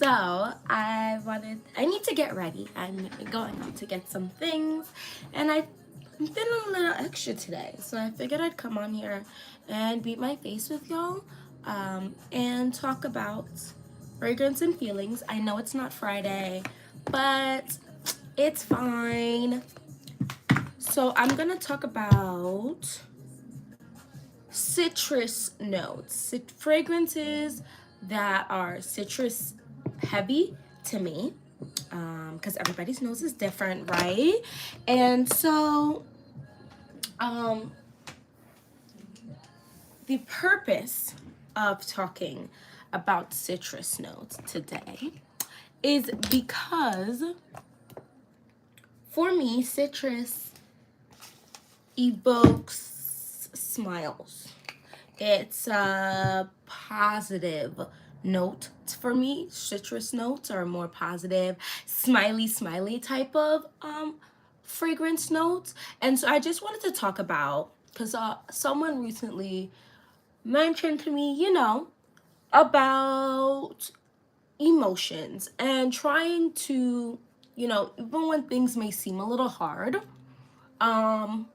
I need to get ready. I'm going out to get some things, and I'm feeling a little extra today. So I figured I'd come on here and beat my face with y'all, and talk about fragrance and feelings. I know it's not Friday, but it's fine. So I'm gonna talk about citrus notes, fragrances that are citrus heavy to me, because everybody's nose is different, right? And so, um, the purpose of talking about citrus notes today is because for me, citrus evokes smiles. It's a positive note for me. Citrus notes are more positive, smiley type of fragrance notes. And so I just wanted to talk about, because someone recently mentioned to me, about emotions and trying to, even when things may seem a little hard, um,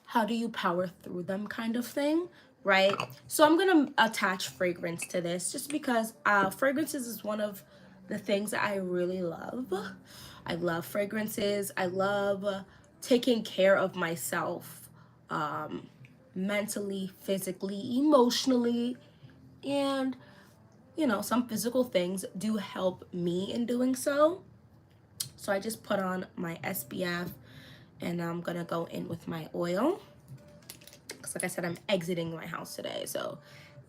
how do you power through them kind of thing, right? So I'm gonna attach fragrance to this just because fragrances is one of the things that I really love. I love fragrances. I love taking care of myself, um, mentally, physically, emotionally, and some physical things do help me in doing so. So I just put on my SPF, and I'm gonna go in with my oil. Because like I said, I'm exiting my house today, so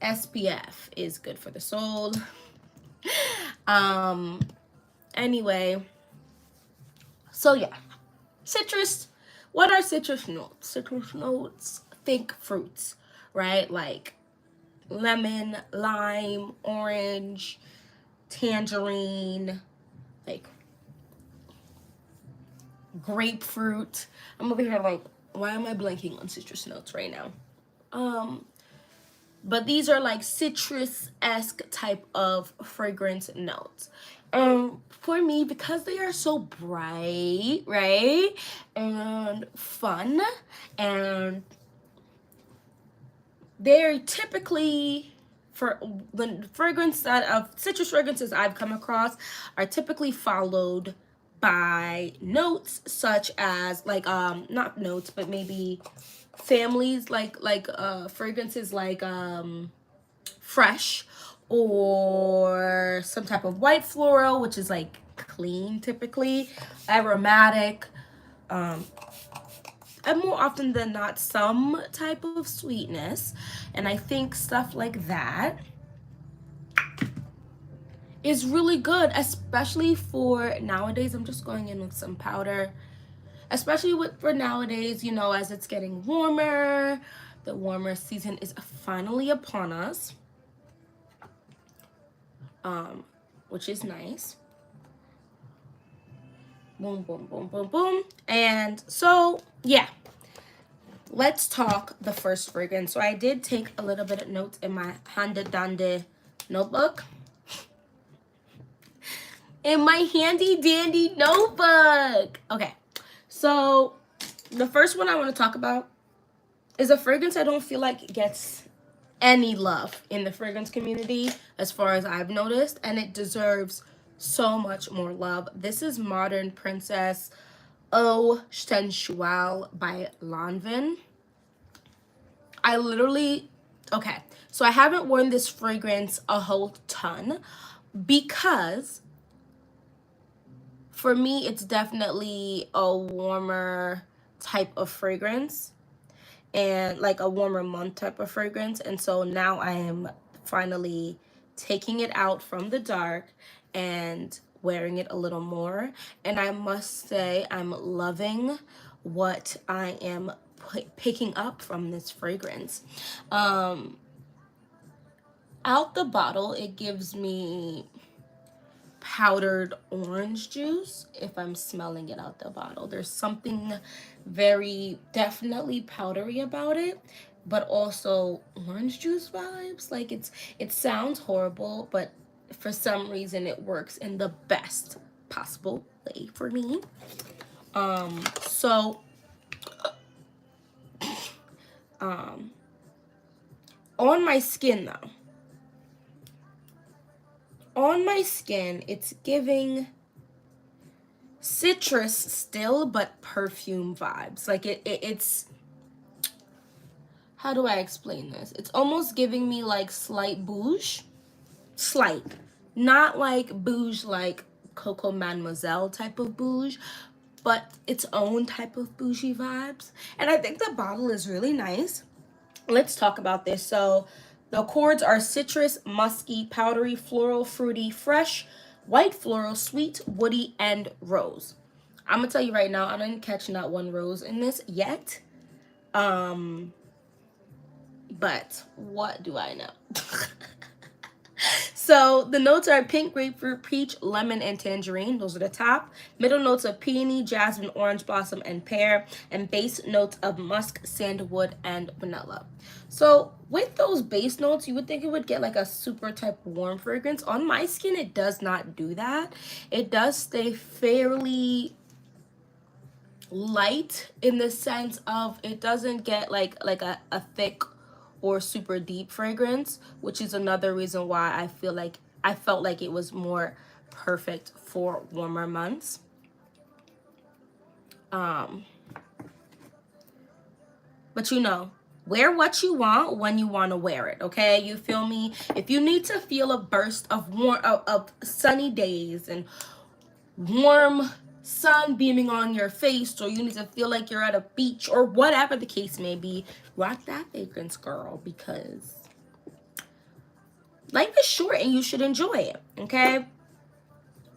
SPF is good for the soul. um anyway, so yeah, citrus. What are citrus notes? Citrus notes, think fruits, right? Like lemon, lime, orange, tangerine, like grapefruit. I'm over here like, why am I blanking on citrus notes right now? But these are like citrus-esque type of fragrance notes. For me, because they are so bright, right, and fun, and they're typically, for the fragrance that of citrus fragrances I've come across, are typically followed by notes such as, like, not notes, but maybe families, like fragrances like fresh, or some type of white floral, which is like clean typically, aromatic, um and more often than not some type of sweetness. And I think stuff like that is really good, especially for nowadays. I'm just going in with some powder, especially for nowadays, as it's getting warmer. The warmer season is finally upon us, which is nice. Boom, boom, boom, boom, boom. And so, yeah, let's talk the first fragrance. So I did take a little bit of notes in my Hande Dande notebook. In my handy dandy notebook. Okay, so the first one I want to talk about is a fragrance I don't feel like gets any love in the fragrance community, as far as I've noticed, and it deserves so much more love. This is Modern Princess Eau Sensuelle by Lanvin. I literally, okay, so I haven't worn this fragrance a whole ton because for me it's definitely a warmer type of fragrance, and like a warmer month type of fragrance. And so now I am finally taking it out from the dark and wearing it a little more. And I must say, I'm loving what I am picking up from this fragrance. Out the bottle, it gives me powdered orange juice. If I'm smelling it out the bottle, there's something very definitely powdery about it, but also orange juice vibes. Like, it sounds horrible, but for some reason it works in the best possible way for me. So on my skin though, it's giving citrus still, but perfume vibes. Like it's, how do I explain this? It's almost giving me like slight bouge, slight, not like bouge like Coco Mademoiselle type of bouge, but its own type of bougie vibes. And I think the bottle is really nice. Let's talk about this. So the chords are citrus, musky, powdery, floral, fruity, fresh, white floral, sweet, woody, and rose. I'm gonna tell you right now, I didn't catch not one rose in this yet. But what do I know? So the notes are pink, grapefruit, peach, lemon, and tangerine. Those are the top. Middle notes of peony, jasmine, orange blossom, and pear. And base notes of musk, sandalwood, and vanilla. So with those base notes, you would think it would get like a super type warm fragrance. On my skin, it does not do that. It does stay fairly light in the sense of it doesn't get like a thick or super deep fragrance, which is another reason why I felt like it was more perfect for warmer months. But you know, wear what you want when you want to wear it, okay? You feel me? If you need to feel a burst of of sunny days and warm sun beaming on your face, or you need to feel like you're at a beach, or whatever the case may be, rock that fragrance, girl, because life is short and you should enjoy it, okay?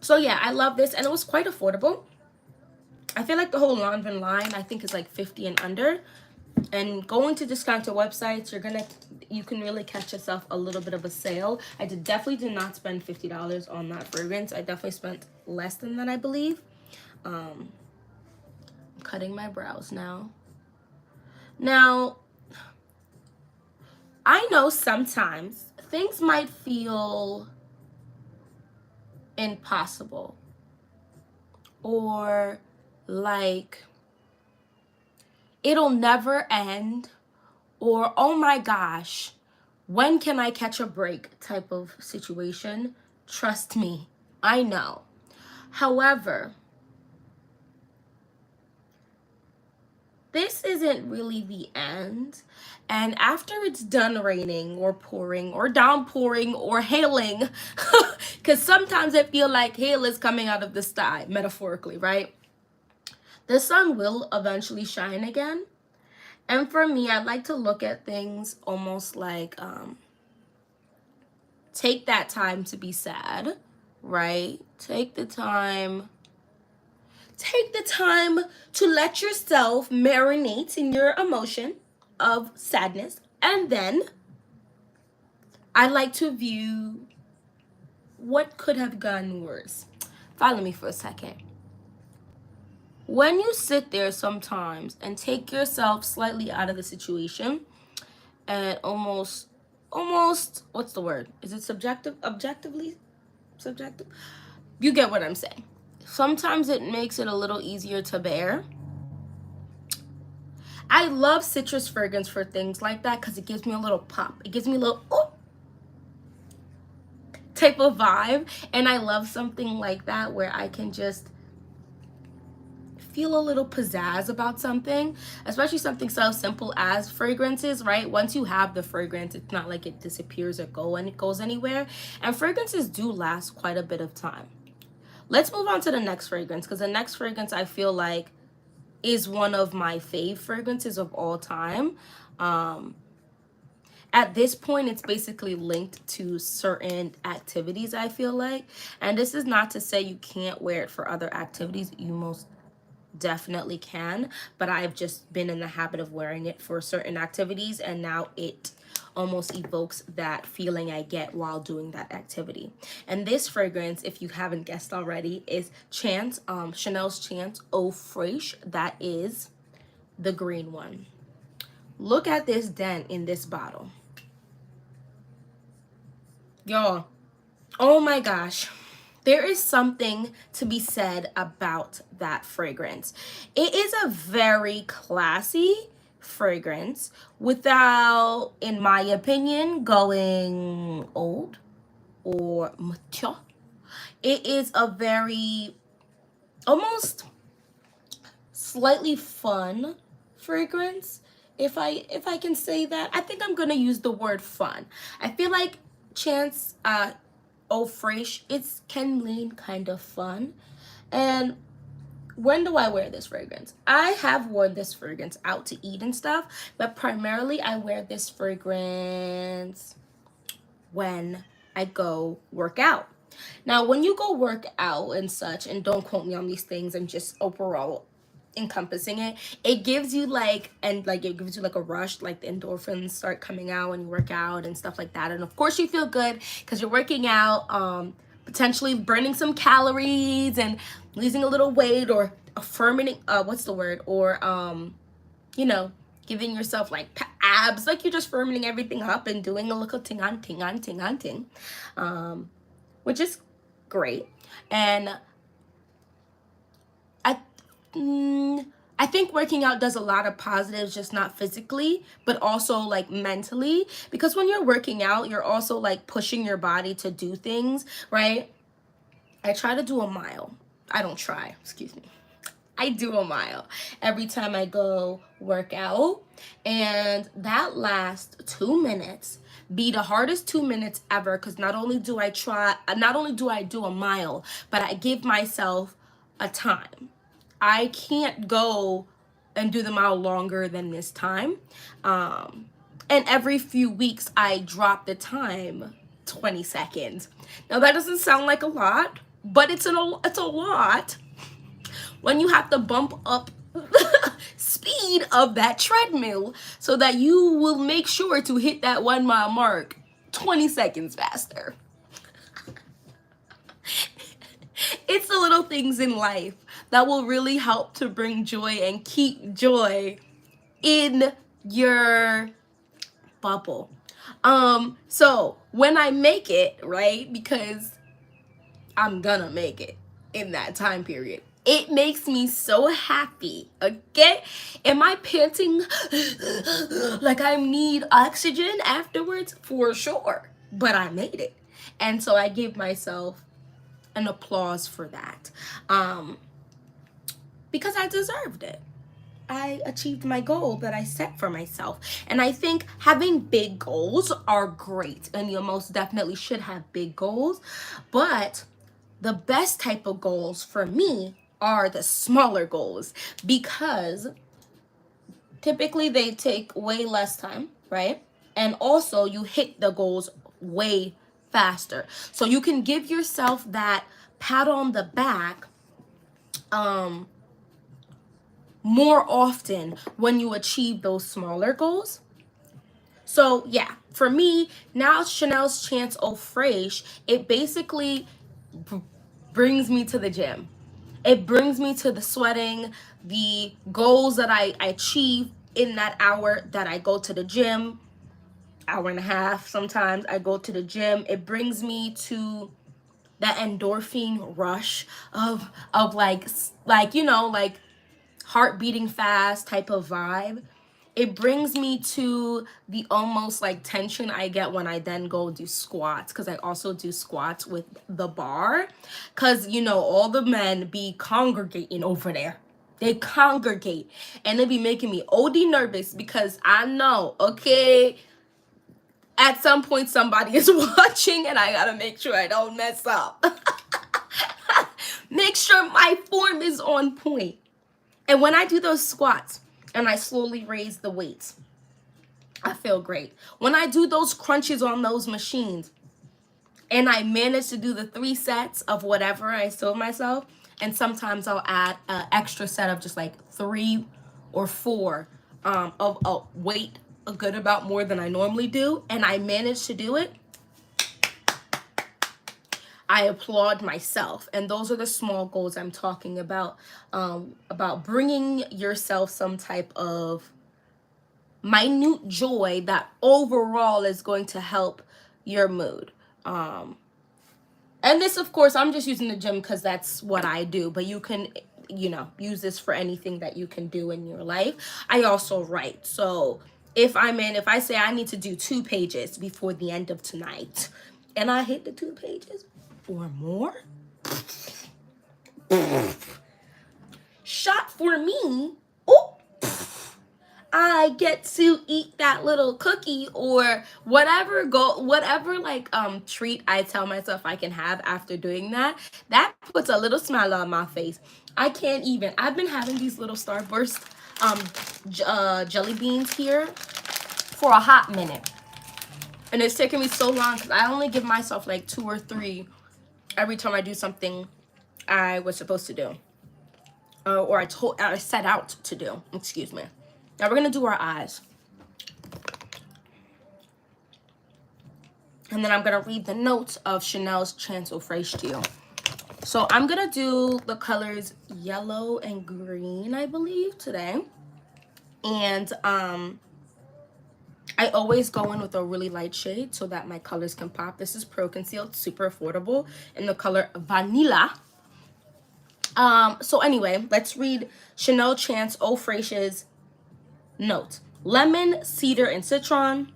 So yeah, I love this, and it was quite affordable. I feel like the whole Lanvin line, I think, is like 50 and under. And going to discounted websites, you can really catch yourself a little bit of a sale. I definitely did not spend $50 on that fragrance. I definitely spent less than that, I believe. I'm cutting my brows now. Now, I know sometimes things might feel impossible or like it'll never end, or oh my gosh, when can I catch a break type of situation. Trust me, I know. However, this isn't really the end. And after it's done raining or pouring or downpouring or hailing, because sometimes I feel like hail is coming out of the sky, metaphorically, right? The sun will eventually shine again. And for me, I like to look at things almost like take that time to be sad, right? Take the time to let yourself marinate in your emotion of sadness. And then I like to view what could have gone worse. Follow me for a second. When you sit there sometimes and take yourself slightly out of the situation and almost, what's the word? Is it objectively subjective? You get what I'm saying. Sometimes it makes it a little easier to bear. I love citrus fragrance for things like that because it gives me a little pop. It gives me a little ooh type of vibe. And I love something like that where I can just feel a little pizzazz about something, especially something so simple as fragrances, right? Once you have the fragrance, it's not like it disappears or goes anywhere. And fragrances do last quite a bit of time. Let's move on to the next fragrance, because the next fragrance I feel like is one of my fave fragrances of all time. At this point, it's basically linked to certain activities, I feel like. And this is not to say you can't wear it for other activities. You most definitely can, but I've just been in the habit of wearing it for certain activities, and now it almost evokes that feeling I get while doing that activity. And this fragrance, if you haven't guessed already, is Chance, Chanel's Chance Eau Fraiche. That is the green one. Look at this dent in this bottle. Y'all, Oh my gosh. There is something to be said about that fragrance. It is a very classy fragrance without, in my opinion, going old or mature. It is a very almost slightly fun fragrance. If I can say that, I think I'm gonna use the word fun. I feel like Chance Eau Fraiche, it's can lean kind of fun. And when do I wear this fragrance? I have worn this fragrance out to eat and stuff, but primarily I wear this fragrance when I go work out. Now, when you go work out and such, and don't quote me on these things, and just overall encompassing it, it gives you like, and like it gives you like a rush, like the endorphins start coming out when you work out and stuff like that. And of course you feel good because you're working out, potentially burning some calories and losing a little weight, or affirming, what's the word, or you know, giving yourself like abs, like you're just firming everything up and doing a little ting on ting on ting on ting, which is great. And I, I think working out does a lot of positives, just not physically, but also like mentally. Because when you're working out, you're also like pushing your body to do things, right? I try to do a mile. I don't try, excuse me. I do a mile every time I go work out. And that last 2 minutes be the hardest 2 minutes ever, because not only do I do a mile, but I give myself a time. I can't go and do the mile longer than this time. And every few weeks I drop the time 20 seconds. Now that doesn't sound like a lot, but it's a lot when you have to bump up speed of that treadmill so that you will make sure to hit that 1 mile mark 20 seconds faster. It's the little things in life that will really help to bring joy and keep joy in your bubble. So when I make it, right, because I'm gonna make it in that time period, it makes me so happy, okay? Am I panting like I need oxygen afterwards? For sure. But I made it. And so I give myself an applause for that. Because I deserved it. I achieved my goal that I set for myself. And I think having big goals are great. And you most definitely should have big goals. But the best type of goals for me are the smaller goals, because typically they take way less time, right? And also you hit the goals way faster. So you can give yourself that pat on the back more often when you achieve those smaller goals. So yeah, for me, now Chanel's Chance Eau Fraiche, it basically brings me to the gym. It brings me to the sweating, the goals that I achieve in that hour that I go to the gym, hour and a half sometimes I go to the gym. It brings me to that endorphin rush of like you know, like heart beating fast type of vibe. It brings me to the almost like tension I get when I then go do squats, because I also do squats with the bar, because you know all the men be congregating over there. They congregate and they be making me OD nervous, because I know, okay, at some point somebody is watching and I gotta make sure I don't mess up. Make sure my form is on point. And when I do those squats and I slowly raise the weights, I feel great. When I do those crunches on those machines and I manage to do the 3 sets of whatever I told myself, and sometimes I'll add an extra set of just like 3 or 4 of a weight, a good about more than I normally do, and I manage to do it, I applaud myself. And those are the small goals I'm talking about bringing yourself some type of minute joy that overall is going to help your mood. And this, of course, I'm just using the gym because that's what I do. But you can, you know, use this for anything that you can do in your life. I also write. So if I say I need to do 2 pages before the end of tonight, and I hit the 2 pages or more, shot for me. Oh, I get to eat that little cookie or whatever like treat I tell myself I can have after doing that. That puts a little smile on my face. I can't even. I've been having these little Starburst jelly beans here for a hot minute. And it's taking me so long because I only give myself like 2 or 3 every time I do something I was supposed to do. Or I set out to do. Excuse me. Now we're going to do our eyes. And then I'm going to read the notes of Chanel's Chance Eau Fraîche to you. So I'm going to do the colors yellow and green, I believe, today. And I always go in with a really light shade so that my colors can pop. This is Pro Concealed, super affordable, in the color Vanilla. So anyway, let's read Chanel Chance Eau Fraiche's notes. Lemon, cedar, and citron.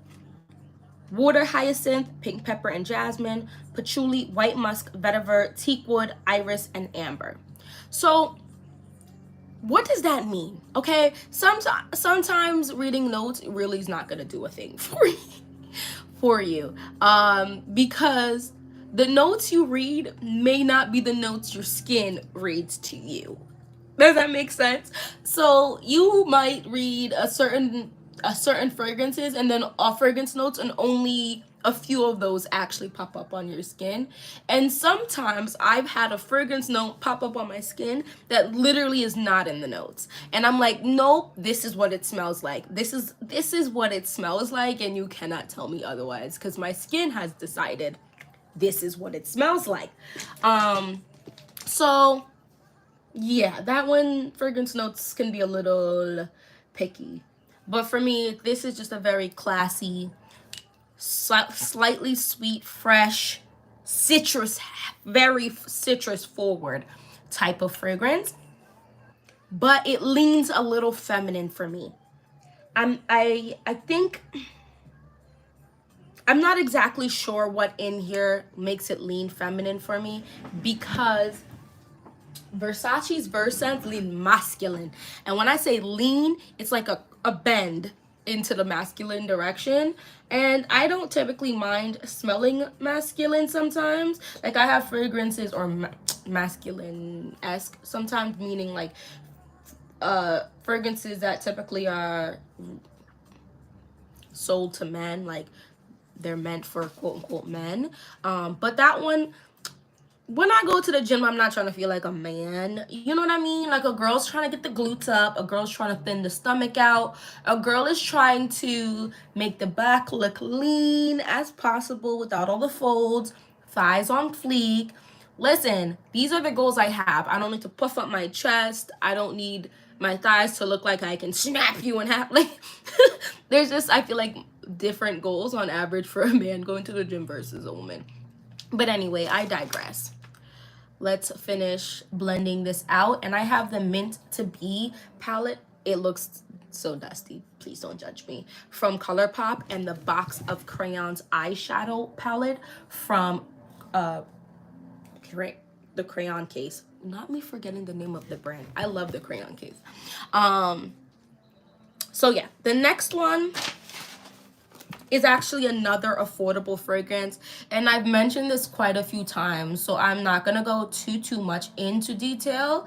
Water hyacinth, pink pepper and jasmine. Patchouli, white musk, vetiver, teakwood, iris, and amber. So what does that mean? Okay, sometimes reading notes really is not gonna do a thing for you, because the notes you read may not be the notes your skin reads to you. Does that make sense? So you might read a certain fragrances and then fragrance notes, and only a few of those actually pop up on your skin. And sometimes I've had a fragrance note pop up on my skin that literally is not in the notes, and I'm like, nope, this is what it smells like. This is what it smells like, and you cannot tell me otherwise because my skin has decided this is what it smells like. So yeah, that one, fragrance notes can be a little picky. But for me, this is just a very classy, slightly sweet, fresh, citrus, very citrus forward type of fragrance. But it leans a little feminine for me. I think I'm not exactly sure what in here makes it lean feminine for me, because Versace's Verscents lean masculine. And when I say lean, it's like a bend into the masculine direction. And I don't typically mind smelling masculine sometimes. Like I have fragrances or masculine-esque sometimes, meaning like fragrances that typically are sold to men, like they're meant for quote-unquote men. But that one, when I go to the gym, I'm not trying to feel like a man. You know what I mean? Like a girl's trying to get the glutes up. A girl's trying to thin the stomach out. A girl is trying to make the back look lean as possible without all the folds. Thighs on fleek. Listen, these are the goals I have. I don't need to puff up my chest. I don't need my thighs to look like I can snap you in half. Like, there's just, I feel like, different goals on average for a man going to the gym versus a woman. But anyway, I digress. Let's finish blending this out. And I have the Mint to Be palette. It looks so dusty. Please don't judge me. From ColourPop, and the Box of Crayons eyeshadow palette from the Crayon Case. Not me forgetting the name of the brand. I love the Crayon Case. So yeah, the next one is actually another affordable fragrance, and I've mentioned this quite a few times, so I'm not gonna go too much into detail.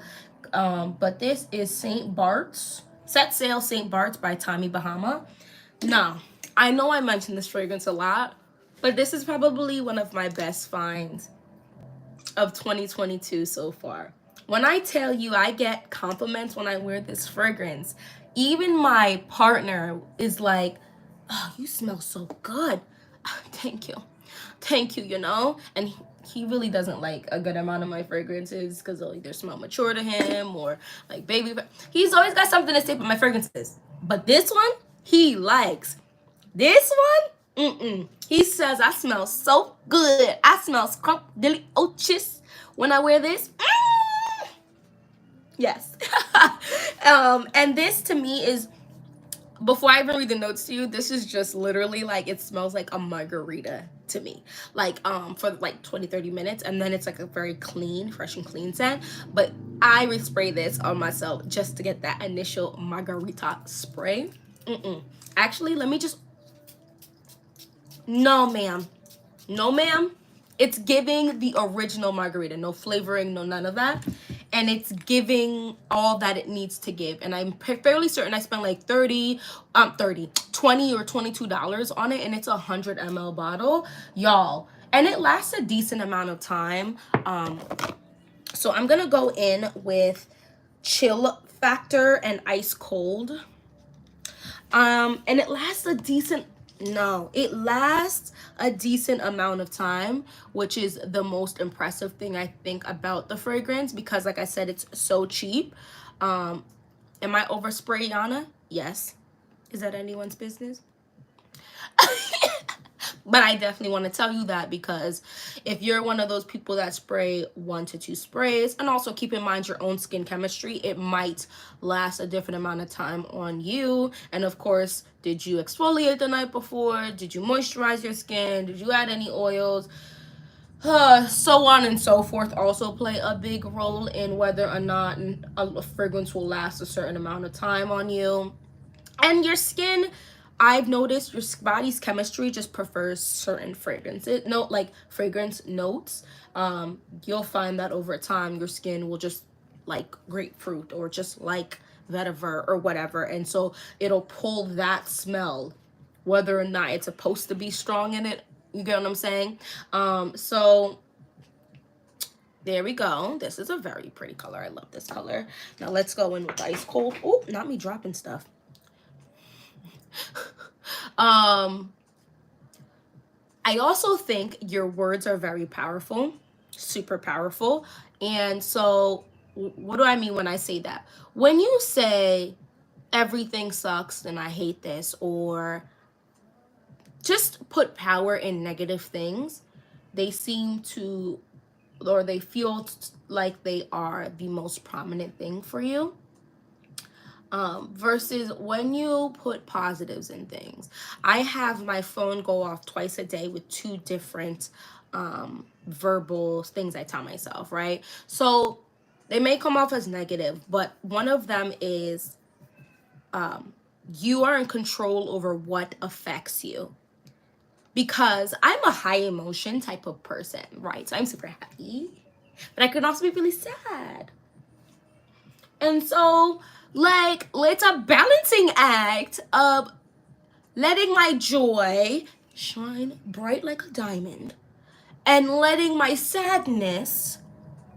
But this is St. Bart's Set Sail St. Bart's by Tommy Bahama. Now, I know I mentioned this fragrance a lot, but this is probably one of my best finds of 2022 so far. When I tell you I get compliments when I wear this fragrance, even my partner is like, oh, you smell so good. Thank you, you know? And he really doesn't like a good amount of my fragrances because they'll either smell mature to him or like baby. He's always got something to say about my fragrances. But this one, he likes. This one, He says I smell so good. I smell scrumptious when I wear this. Yes. And this to me is, before I even read the notes to you, this is just literally like, it smells like a margarita to me, like for like 20-30 minutes, and then it's like a very clean, fresh and clean scent. But I respray this on myself just to get that initial margarita spray. Actually, let me just, no ma'am, no ma'am, it's giving the original margarita, no flavoring, no none of that, and it's giving all that it needs to give. And I'm fairly certain I spent like 20 or $22 on it, and it's a 100 ml bottle, y'all, and it lasts a decent amount of time. So I'm gonna go in with chill factor and ice cold. And it lasts a decent, no, it lasts a decent amount of time, which is the most impressive thing I think about the fragrance, because like I said, it's so cheap. Am I overspray, Yana? Yes. Is that anyone's business? But I definitely want to tell you that, because if you're one of those people that spray 1 to 2 sprays, and also keep in mind your own skin chemistry, it might last a different amount of time on you. And of course, did you exfoliate the night before? Did you moisturize your skin? Did you add any oils? So on and so forth also play a big role in whether or not a fragrance will last a certain amount of time on you. And your skin, I've noticed your body's chemistry just prefers certain fragrances, like fragrance notes. You'll find that over time your skin will just like grapefruit, or just like vetiver or whatever, and so it'll pull that smell whether or not it's supposed to be strong in it. You get what I'm saying? So there we go. This is a very pretty color. I love this color. Now let's go in with ice cold. Oh, not me dropping stuff. I also think your words are very powerful, super powerful. And so what do I mean when I say that? When you say everything sucks and I hate this, or just put power in negative things, they seem to, or they feel like they are the most prominent thing for you. Versus when you put positives in things. I have my phone go off twice a day with 2 different verbal things I tell myself, right? So they may come off as negative, but one of them is you are in control over what affects you. Because I'm a high emotion type of person, right? So I'm super happy, but I can also be really sad. And so, like, it's a balancing act of letting my joy shine bright like a diamond and letting my sadness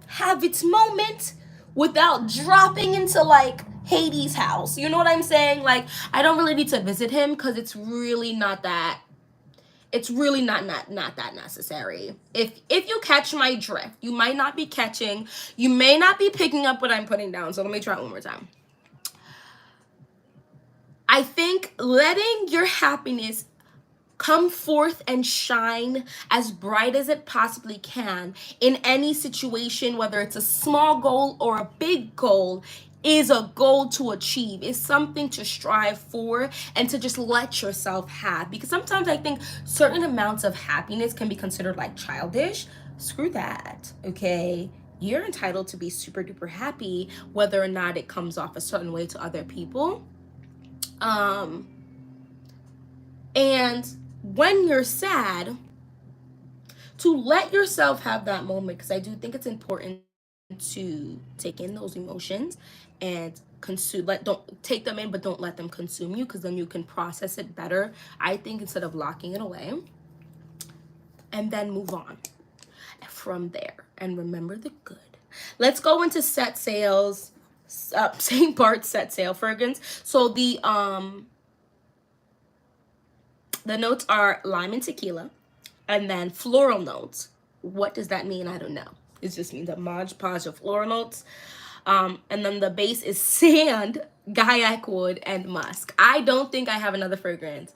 have its moment without dropping into like Hades' house. You know what I'm saying? Like, I don't really need to visit him because it's really not that that necessary. If you catch my drift, you may not be picking up what I'm putting down. So let me try it one more time. I think letting your happiness come forth and shine as bright as it possibly can in any situation, whether it's a small goal or a big goal, is a goal to achieve, is something to strive for, and to just let yourself have. Because sometimes I think certain amounts of happiness can be considered like childish. Screw that, okay? You're entitled to be super duper happy, whether or not it comes off a certain way to other people. And when you're sad, to let yourself have that moment, because I do think it's important to take in those emotions and consume, don't take them in, but don't let them consume you, because then you can process it better, I think, instead of locking it away. And then move on from there and remember the good. Let's go into set sales. St. Bart's set sale fragrance. So the notes are lime and tequila, and then floral notes. What does that mean? I don't know. It just means a Mod Podge of floral notes. And then the base is sand, gaiac wood, and musk. I don't think I have another fragrance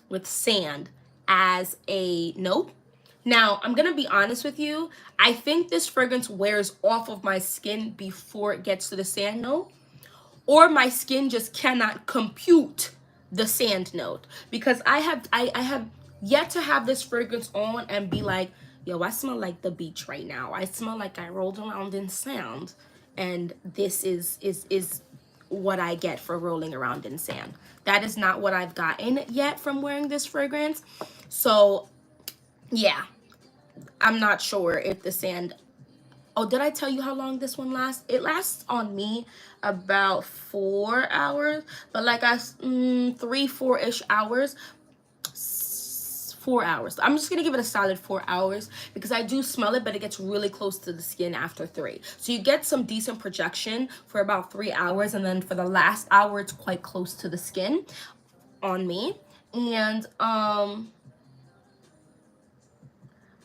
with sand, as a note. Now, I'm going to be honest with you. I think this fragrance wears off of my skin before it gets to the sand note, or my skin just cannot compute the sand note, because I have yet to have this fragrance on and be like, yo, I smell like the beach right now. I smell like I rolled around in sand, and this is what I get for rolling around in sand. That is not what I've gotten yet from wearing this fragrance. So yeah, I'm not sure if the sand. Oh, did I tell you how long this one lasts? It lasts on me about 4 hours, but like 3, 4-ish hours. 4 hours. I'm just gonna give it a solid 4 hours because I do smell it, but it gets really close to the skin after 3. So you get some decent projection for about 3 hours, and then for the last hour, it's quite close to the skin on me. And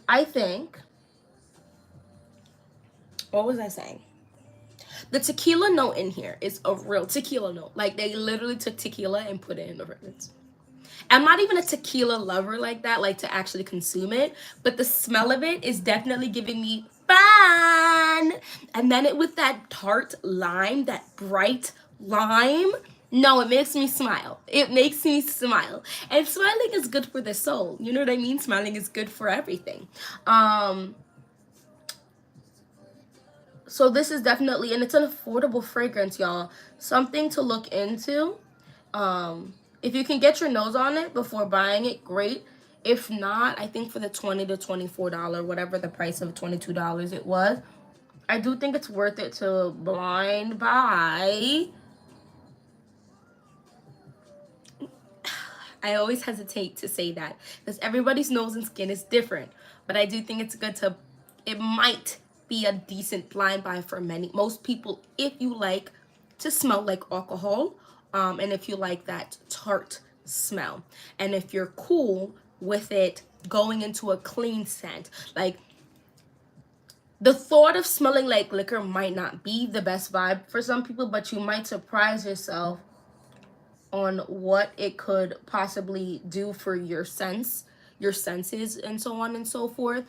I think, what was I saying? The tequila note in here is a real tequila note. Like, they literally took tequila and put it in the fragrance. I'm not even a tequila lover like that, like to actually consume it, but the smell of it is definitely giving me fun. And then it with that tart lime, that bright lime. No, it makes me smile. It makes me smile. And smiling is good for the soul. You know what I mean? Smiling is good for everything. So this is definitely, and it's an affordable fragrance, y'all. Something to look into. If you can get your nose on it before buying it, great. If not, I think for the $20 to $24, whatever the price of $22 it was, I do think it's worth it to blind buy. I always hesitate to say that because everybody's nose and skin is different, but I do think it's good to, it might be a decent blind buy for most people if you like to smell like alcohol, and if you like that tart smell, and if you're cool with it going into a clean scent. Like, the thought of smelling like liquor might not be the best vibe for some people, but you might surprise yourself on what it could possibly do for your senses, and so on and so forth.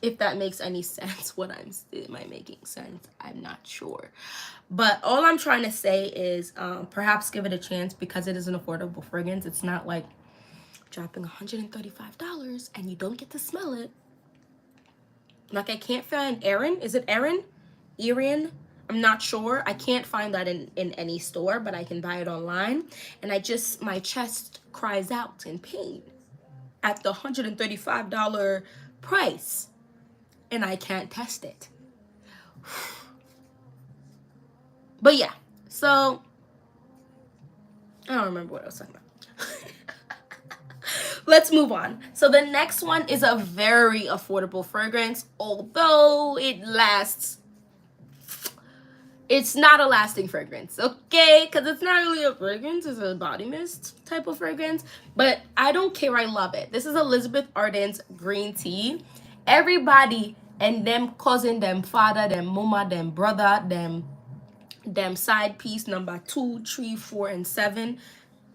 If that makes any sense. Am I making sense? I'm not sure. But all I'm trying to say is perhaps give it a chance because it is an affordable fragrance. It's not like dropping $135 and you don't get to smell it. Like, I can't find Erin. Is it Erin? Erin? I'm not sure. I can't find that in any store, but I can buy it online. And my chest cries out in pain at the $135 price. And I can't test it. But yeah, so I don't remember what I was talking about. Let's move on. So the next one is a very affordable fragrance, although it's not a lasting fragrance, okay? Because it's not really a fragrance, it's a body mist type of fragrance. But I don't care, I love it. This is Elizabeth Arden's Green Tea. Everybody and them cousin, them father, them mama, them brother, them side piece number 2, 3, 4, and 7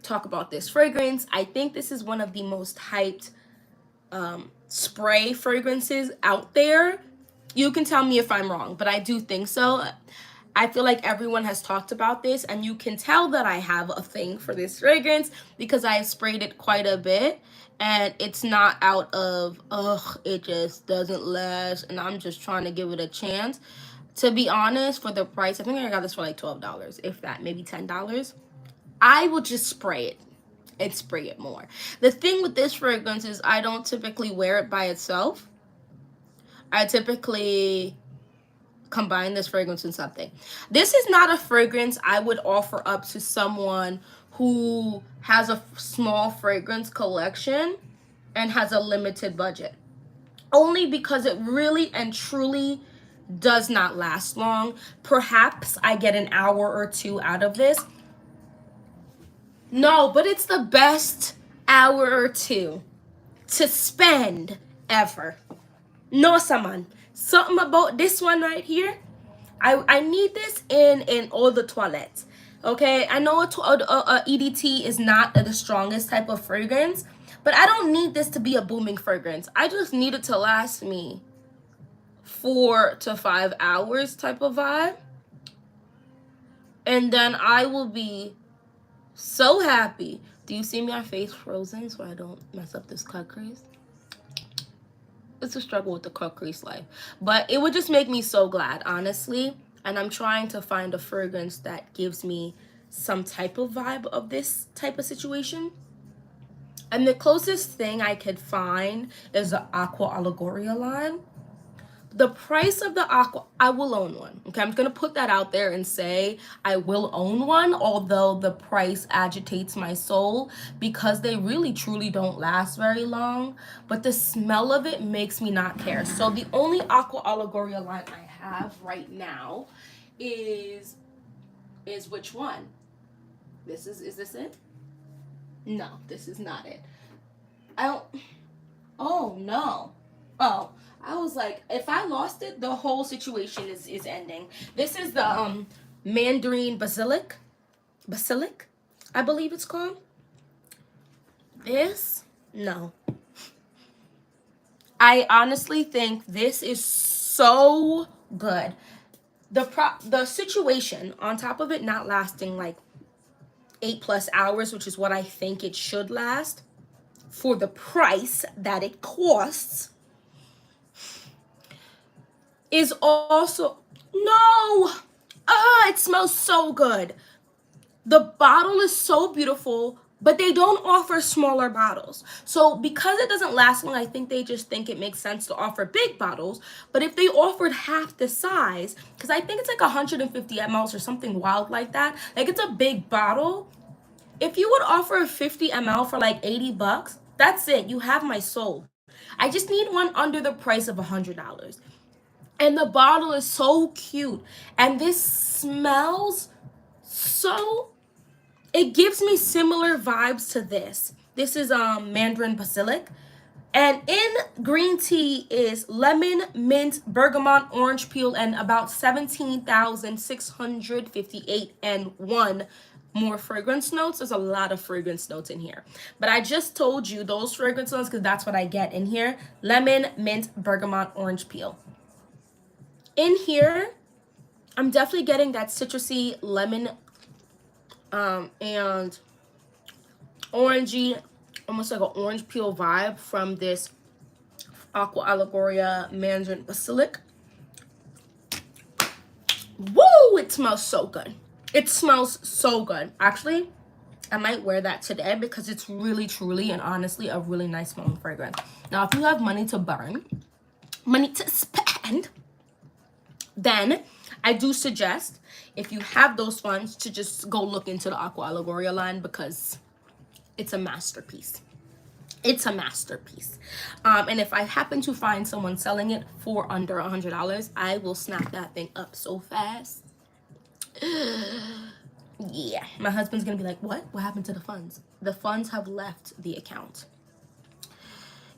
talk about this fragrance. I think this is one of the most hyped spray fragrances out there. You can tell me if I'm wrong, but I do think so. I feel like everyone has talked about this, and you can tell that I have a thing for this fragrance because I have sprayed it quite a bit, and it's not out of, it just doesn't last, and I'm just trying to give it a chance. To be honest, for the price, I think I got this for like $12, if that, maybe $10. I will just spray it and spray it more. The thing with this fragrance is I don't typically wear it by itself. I typically combine this fragrance in something. This is not a fragrance I would offer up to someone who has a small fragrance collection and has a limited budget. Only because it really and truly does not last long. Perhaps I get an hour or 2 out of this. No, but it's the best hour or 2 to spend ever. No, someone. Something about this one right here. I need this in all the toilets. Okay, I know EDT is not the strongest type of fragrance, But I don't need this to be a booming fragrance. I just need it to last me 4 to 5 hours type of vibe. And then I will be so happy. Do you see my face frozen so I don't mess up this cut crease? It's a struggle with the cut crease life. But it would just make me so glad, honestly. And I'm trying to find a fragrance that gives me some type of vibe of this type of situation. And the closest thing I could find is the Aqua Allegoria line. The price of the Aqua, I will own one. Okay, I'm gonna put that out there and say I will own one, although the price agitates my soul because they really truly don't last very long. But the smell of it makes me not care. So the only Aqua Allegoria line I have right now is which one? Is this it? No, this is not it. Oh no. Oh, I was like, if I lost it, the whole situation is ending. This is the Mandarin Basilic, I believe it's called. This, no. I honestly think this is so good. The situation on top of it not lasting like 8+ hours, which is what I think it should last for the price that it costs, is also, no, it smells so good. The bottle is so beautiful, but they don't offer smaller bottles. So because it doesn't last long, I think they just think it makes sense to offer big bottles. But if they offered half the size, because I think it's like 150 mLs or something wild like that, like it's a big bottle. If you would offer a 50 ml for like $80, that's it. You have my soul. I just need one under the price of $100. And the bottle is so cute. And this smells so, it gives me similar vibes to this. This is Mandarin Basilic. And in green tea is lemon, mint, bergamot, orange peel, and about 17,658 and one more fragrance notes. There's a lot of fragrance notes in here. But I just told you those fragrance notes because that's what I get in here. Lemon, mint, bergamot, orange peel. In here, I'm definitely getting that citrusy lemon and orangey, almost like an orange peel vibe from this Aqua Allegoria Mandarin Basilic. Woo! It smells so good. It smells so good. Actually, I might wear that today because it's really, truly, and honestly a really nice smelling fragrance. Now, if you have money to burn, money to spend, then I do suggest, if you have those funds, to just go look into the Aqua Allegoria line because it's a masterpiece. It's a masterpiece. And if I happen to find someone selling it for under $100, I will snap that thing up so fast. Yeah, my husband's gonna be like, what happened to the funds? The funds have left the account.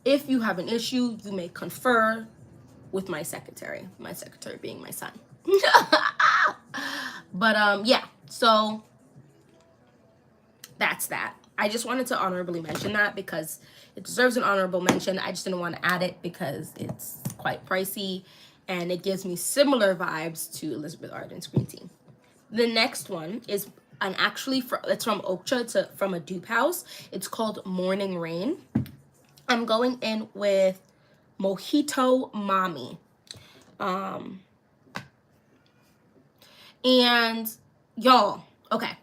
If you have an issue, you may confer with my secretary being my son. But yeah, so that's that. I just wanted to honorably mention that because it deserves an honorable mention. I just didn't want to add it because it's quite pricey and it gives me similar vibes to Elizabeth Arden's green tea. The next one is it's from Okja, from a dupe house. It's called Morning Rain. I'm going in with Mojito Mommy. And y'all, okay.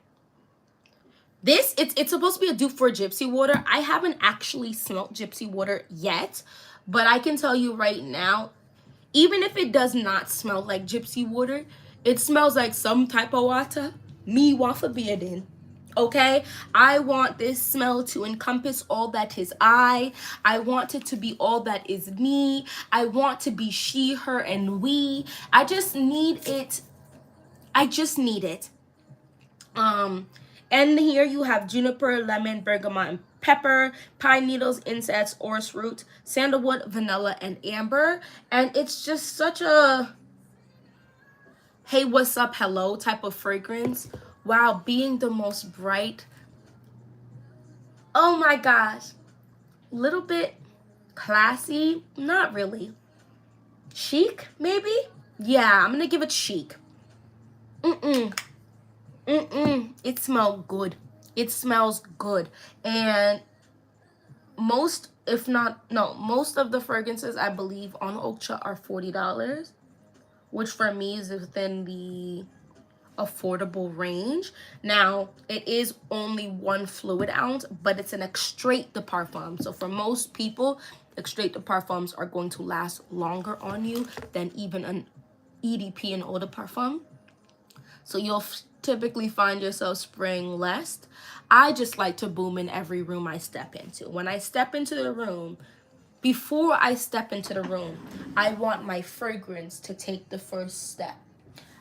It's supposed to be a dupe for Gypsy Water. I haven't actually smelled Gypsy Water yet, but I can tell you right now, even if it does not smell like Gypsy Water, it smells like some type of water. Me want forbidden. Okay, I want this smell to encompass all that is I want it to be all that is me. I want to be she, her, and we. I just need it. And here you have juniper, lemon, bergamot, and pepper, pine needles, incense, orris root, sandalwood, vanilla, and amber. And it's just such a hey, what's up, hello type of fragrance while being the most bright. Oh my gosh. little bit classy, not really. Chic, maybe? Yeah, I'm gonna give it chic. It smells good. It smells good. And most, if not, no, most of the fragrances I believe on Okja are $40, which for me is within the affordable range. Now, it is only 1 fluid ounce, but it's an extrait de parfum. So for most people, extrait de parfums are going to last longer on you than even an EDP and eau de parfum. So you'll typically find yourself spraying less. I just like to boom in every room I step into. When I step into the room, before I step into the room, I want my fragrance to take the first step.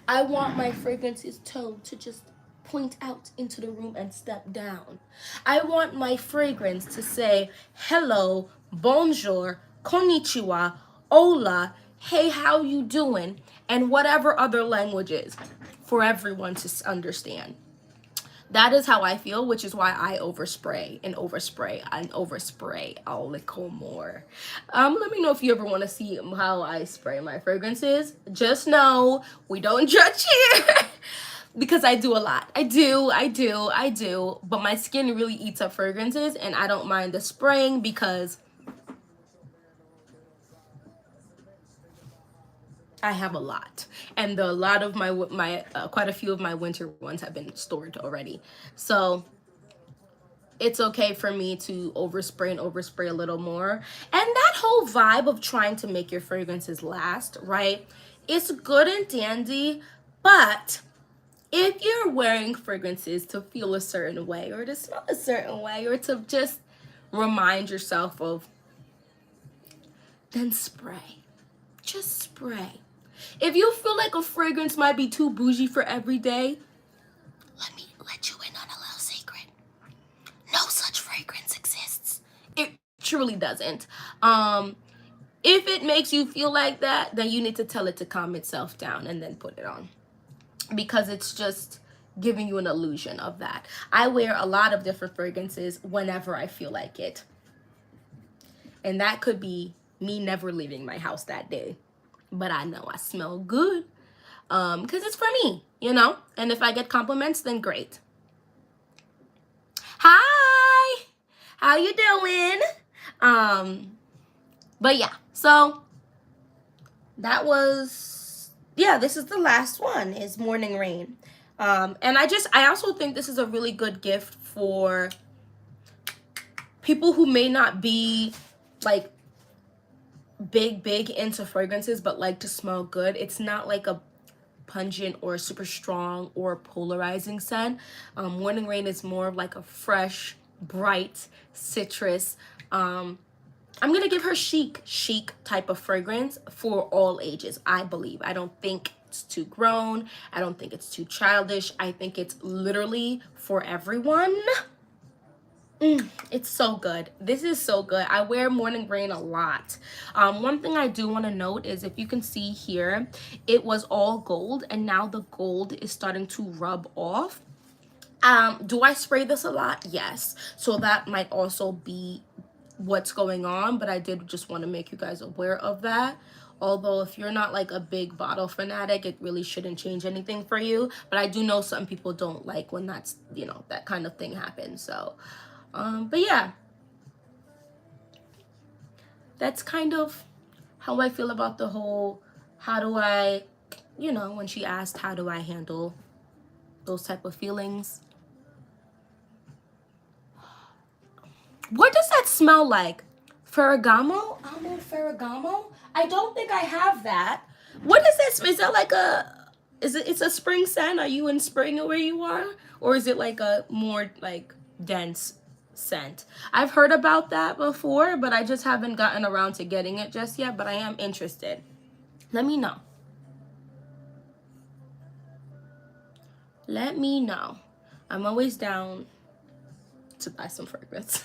I want my fragrance's toe to just point out into the room and step down. I want my fragrance to say hello, bonjour, konnichiwa, hola, hey, how you doing, and whatever other languages for everyone to understand. That is how I feel, which is why I overspray and overspray and overspray a little more. Let me know if you ever want to see how I spray my fragrances. Just know we don't judge here because I do a lot. I do. But my skin really eats up fragrances, and I don't mind the spraying because I have a lot, and a lot of my quite a few of my winter ones have been stored already. So it's okay for me to overspray and overspray a little more. And that whole vibe of trying to make your fragrances last, right? It's good and dandy, but if you're wearing fragrances to feel a certain way or to smell a certain way or to just remind yourself of, then spray. Just spray. If you feel like a fragrance might be too bougie for every day, let me let you in on a little secret. No such fragrance exists. It truly doesn't. If it makes you feel like that, then you need to tell it to calm itself down and then put it on, because it's just giving you an illusion of that. I wear a lot of different fragrances whenever I feel like it, and that could be me never leaving my house that day, but I know I smell good because it's for me, you know. And if I get compliments, then great. Hi, how you doing? But yeah, so that was, yeah, this is the last one, is Morning Rain. And I also think this is a really good gift for people who may not be like big into fragrances but like to smell good. It's not like a pungent or super strong or polarizing scent. Morning Rain is more of like a fresh, bright citrus. I'm gonna give her chic type of fragrance for all ages, I believe. I don't think it's too grown. I don't think it's too childish. I think it's literally for everyone. It's so good. This is so good. I wear Morning Rain a lot. One thing I do want to note is, if you can see here, it was all gold and now the gold is starting to rub off. Do I spray this a lot? Yes. So that might also be what's going on, but I did just want to make you guys aware of that. Although if you're not like a big bottle fanatic, it really shouldn't change anything for you. But I do know some people don't like when that's, you know, that kind of thing happens. So but yeah, that's kind of how I feel about the whole, how do I, you know, when she asked how do I handle those type of feelings. What does that smell like? Ferragamo? Almond Ferragamo? I don't think I have that. What is that? Is that like a, it's a spring scent? Are you in spring where you are? Or is it like a more like dense scent? I've heard about that before, but I just haven't gotten around to getting it just yet, but I am interested. Let me know. Let me know. I'm always down to buy some fragrance.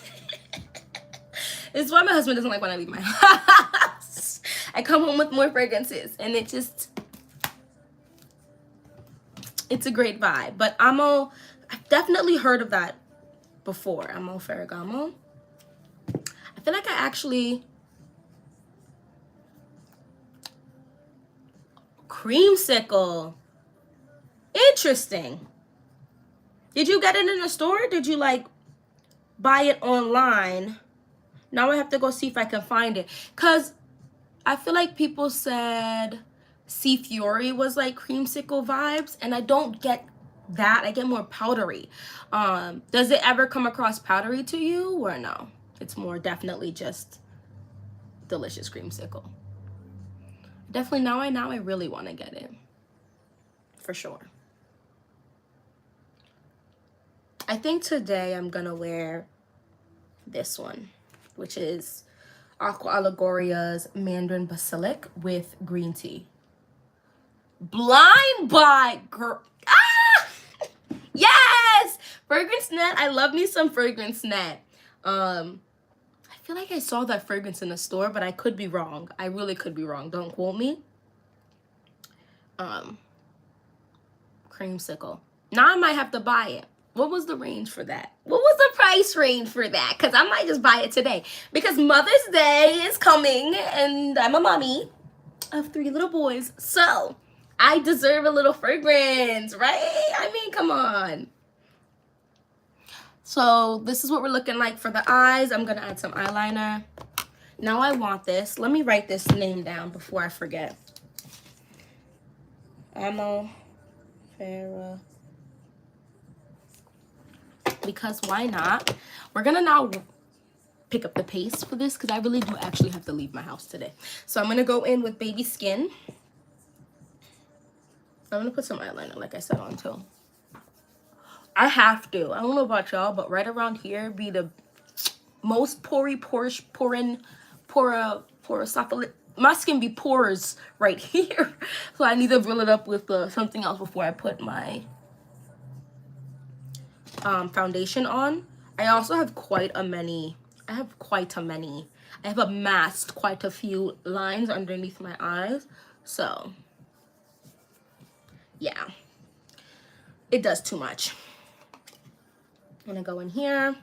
It's why my husband doesn't like when I leave my house. I come home with more fragrances and it just, it's a great vibe. But I've definitely heard of that before. Amor Ferragamo. I feel like I actually... Creamsicle. Interesting. Did you get it in the store? Did you like buy it online? Now I have to go see if I can find it. Because I feel like people said Sea Fury was like creamsicle vibes. And I don't get that. I get more powdery. Does it ever come across powdery to you or no? It's more definitely just delicious creamsicle. Definitely now I really want to get it. For sure. I think today I'm gonna wear this one, which is Aqua Allegoria's Mandarin Basilic with green tea. Blind Buy, girl. Ah! Yes! Fragrance Net. I love me some Fragrance Net. I feel like I saw that fragrance in the store, but I could be wrong. I really could be wrong. Don't quote me. Creamsicle. Now I might have to buy it. What was the range for that? What was the price range for that? Because I might just buy it today. Because Mother's Day is coming, and I'm a mommy of 3 little boys. So I deserve a little fragrance, right? I mean, come on. So this is what we're looking like for the eyes. I'm going to add some eyeliner. Now I want this. Let me write this name down before I forget. Aloe Vera. Because why not? We're going to now pick up the pace for this because I really do actually have to leave my house today. So I'm going to go in with Baby Skin. I'm going to put some eyeliner, like I said, on too. I have to. I don't know about y'all, but right around here be the most porous. My skin be pores right here. So I need to fill it up with something else before I put my foundation on. I also have I have amassed quite a few lines underneath my eyes. So yeah, it does too much. I'm gonna go in here.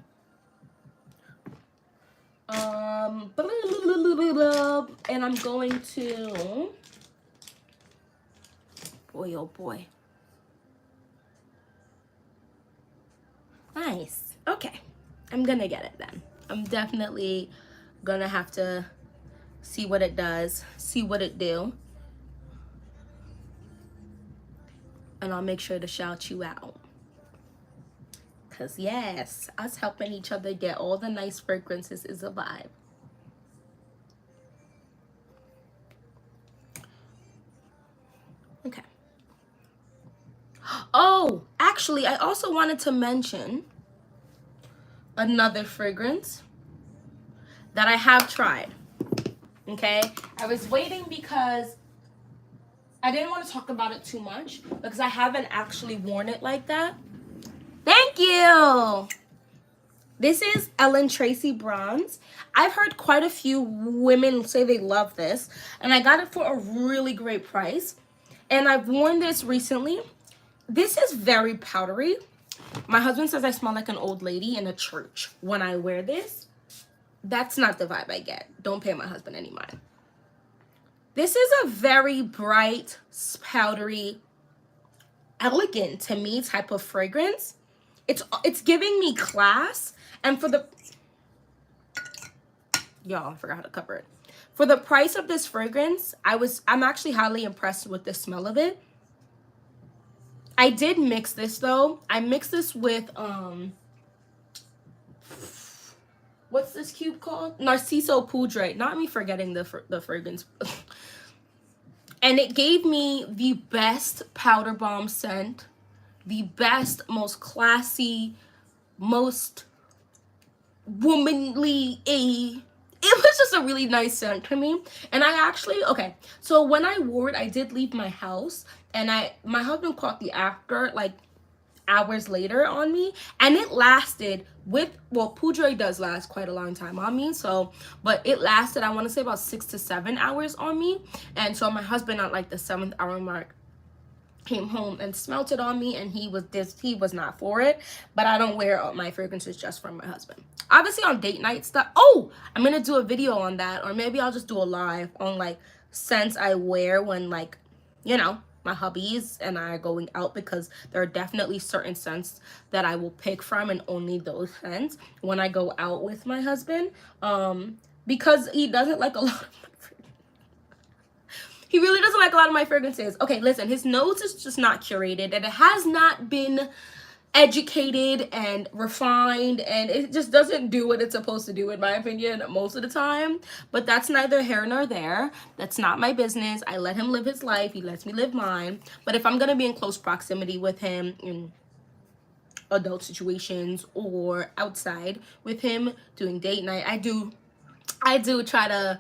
And I'm going to, boy, oh boy. Nice. Okay. I'm gonna get it then. I'm definitely gonna have to see what it does, see what it do. And I'll make sure to shout you out. Because yes, us helping each other get all the nice fragrances is a vibe. Okay. Oh, actually, I also wanted to mention another fragrance that I have tried. Okay? I was waiting because I didn't want to talk about it too much because I haven't actually worn it like that. Thank you. This is Ellen Tracy Bronze. I've heard quite a few women say they love this, and I got it for a really great price. And I've worn this recently. This is very powdery. My husband says I smell like an old lady in a church when I wear this. That's not the vibe I get. Don't pay my husband any mind. This is a very bright, powdery, elegant to me type of fragrance. It's giving me class, and for the y'all, I forgot how to cover it. For the price of this fragrance, I'm actually highly impressed with the smell of it. I did mix this though. I mixed this with what's this cube called? Narciso Poudre. Not me forgetting the fragrance. And it gave me the best powder bomb scent, the best, most classy, most womanly it was just a really nice scent to me. And I actually, okay, so when I wore it, I did leave my house, and my husband caught the after, like, hours later on me, and it lasted Poudre does last quite a long time on me, so, but it lasted, I want to say, about 6 to 7 hours on me. And so my husband at like the 7th hour mark came home and smelt it on me, and he was not for it. But I don't wear my fragrances just for my husband. Obviously on date night stuff, oh, I'm gonna do a video on that, or maybe I'll just do a live on like scents I wear when, like, you know, my hubbies and I are going out, because there are definitely certain scents that I will pick from, and only those scents when I go out with my husband, because he doesn't like a lot of my fragrances. He really doesn't like a lot of my fragrances. Okay, listen, his nose is just not curated, and it has not been educated and refined, and it just doesn't do what it's supposed to do, in my opinion, most of the time. But that's neither here nor there. That's not my business. I let him live his life. He lets me live mine. But if I'm gonna be in close proximity with him in adult situations or outside with him doing date night, I do try to